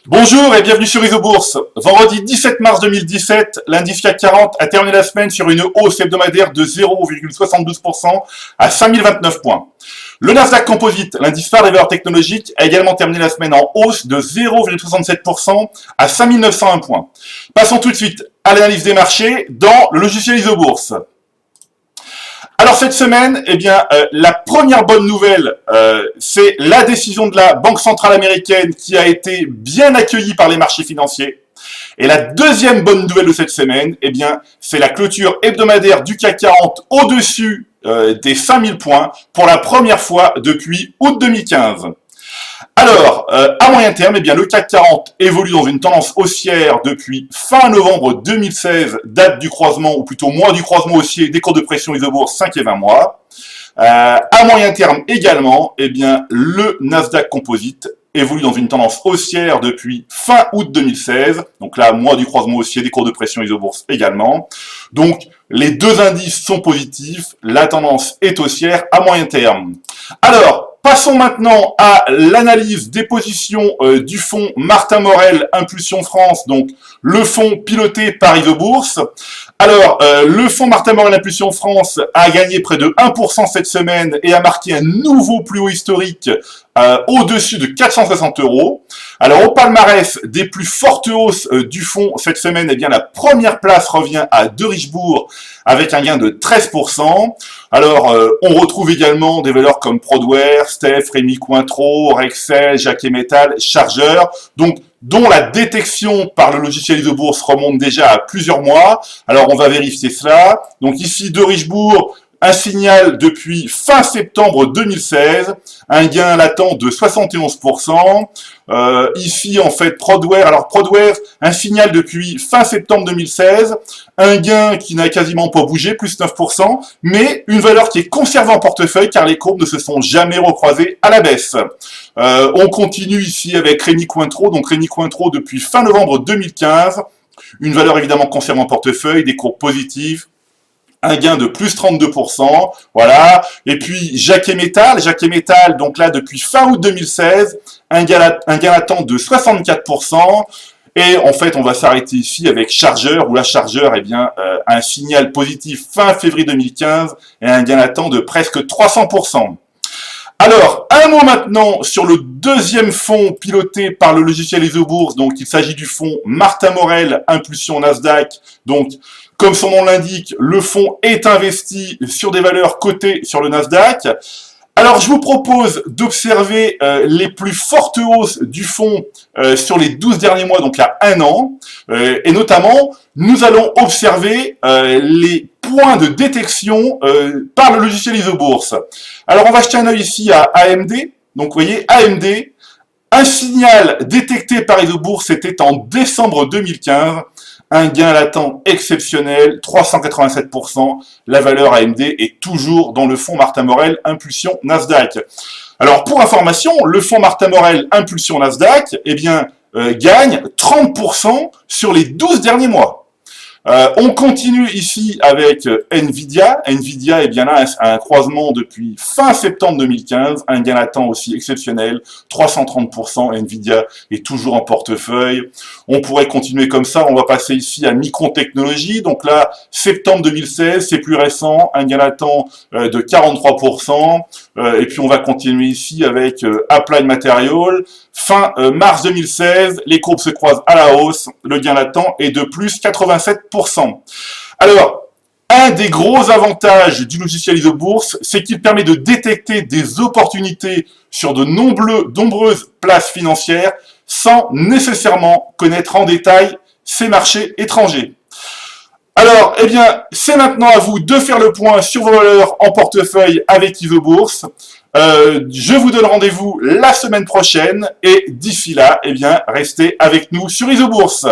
Bonjour et bienvenue sur Isobourse. Vendredi 17 mars 2017, l'indice CAC 40 a terminé la semaine sur une hausse hebdomadaire de 0,72% à 5029 points. Le Nasdaq Composite, l'indice phare des valeurs technologiques, a également terminé la semaine en hausse de 0,67% à 5901 points. Passons tout de suite à l'analyse des marchés dans le logiciel Isobourse. Alors cette semaine, la première bonne nouvelle, c'est la décision de la Banque centrale américaine qui a été bien accueillie par les marchés financiers. Et la deuxième bonne nouvelle de cette semaine, c'est la clôture hebdomadaire du CAC 40 au-dessus des 5000 points pour la première fois depuis août 2015. Alors, à moyen terme, le CAC 40 évolue dans une tendance haussière depuis fin novembre 2016, date du croisement, ou plutôt mois du croisement haussier des cours de pression Isobourse 5 et 20 mois. À moyen terme également, le Nasdaq Composite évolue dans une tendance haussière depuis fin août 2016. Donc là, mois du croisement haussier des cours de pression Isobourse également. Donc, les deux indices sont positifs. La tendance est haussière à moyen terme. Alors, passons maintenant à l'analyse des positions du fonds Martin Morel Impulsion France, donc le fonds piloté par Isobourse. Alors, le fonds Martin Morel Impulsion France a gagné près de 1% cette semaine et a marqué un nouveau plus haut historique au-dessus de 460 €. Alors, au palmarès des plus fortes hausses du fonds cette semaine, la première place revient à De Richebourg avec un gain de 13%. Alors, on retrouve également des valeurs comme Prodware, Steph, Rémi Cointreau, Rexel, Jacquet Metal, Chargeur, donc dont la détection par le logiciel Isobourse remonte déjà à plusieurs mois. Alors, on va vérifier cela. Donc ici, De Richebourg, un signal depuis fin septembre 2016, un gain latent de 71%. Ici, en fait, Prodware. Alors, Prodware, un signal depuis fin septembre 2016, un gain qui n'a quasiment pas bougé, plus 9%, mais une valeur qui est conservée en portefeuille car les courbes ne se sont jamais recroisées à la baisse. On continue ici avec Rémi Cointreau. Donc, Rémi Cointreau depuis fin novembre 2015, une valeur évidemment conservée en portefeuille, des courbes positives, un gain de plus 32%, voilà. Et puis Jacquet Metal, donc là depuis fin août 2016, un gain latent de 64%. Et en fait, on va s'arrêter ici avec Chargeur, où la Chargeur, un signal positif fin février 2015 et un gain latent de presque 300%. Alors, un mot maintenant sur le deuxième fonds piloté par le logiciel Isobourse. Donc, il s'agit du fonds Martin Morel Impulsion Nasdaq. Donc, comme son nom l'indique, le fonds est investi sur des valeurs cotées sur le Nasdaq. Alors, je vous propose d'observer les plus fortes hausses du fonds sur les 12 derniers mois, donc à un an. Et notamment, nous allons observer les points de détection par le logiciel Isobourse. Alors, on va jeter un œil ici à AMD. Donc, vous voyez, AMD, un signal détecté par Isobourse, c'était en décembre 2015. Un gain latent exceptionnel, 387%. La valeur AMD est toujours dans le fonds Martin Morel Impulsion Nasdaq. Alors, pour information, le fonds Martin Morel Impulsion Nasdaq, gagne 30% sur les 12 derniers mois. On continue ici avec Nvidia. Nvidia là un croisement depuis fin septembre 2015, un gain latent aussi exceptionnel, 330%. Nvidia est toujours en portefeuille. On pourrait continuer comme ça. On va passer ici à Micron Technology. Donc là, septembre 2016, c'est plus récent, un gain latent de 43%. Et puis on va continuer ici avec Applied Materials. Fin mars 2016, les courbes se croisent à la hausse, le gain latent est de plus 87%. Alors, un des gros avantages du logiciel Isobourse, c'est qu'il permet de détecter des opportunités sur de nombreuses places financières sans nécessairement connaître en détail ces marchés étrangers. Alors, c'est maintenant à vous de faire le point sur vos valeurs en portefeuille avec Isobourse. Je vous donne rendez-vous la semaine prochaine et d'ici là, restez avec nous sur Isobourse.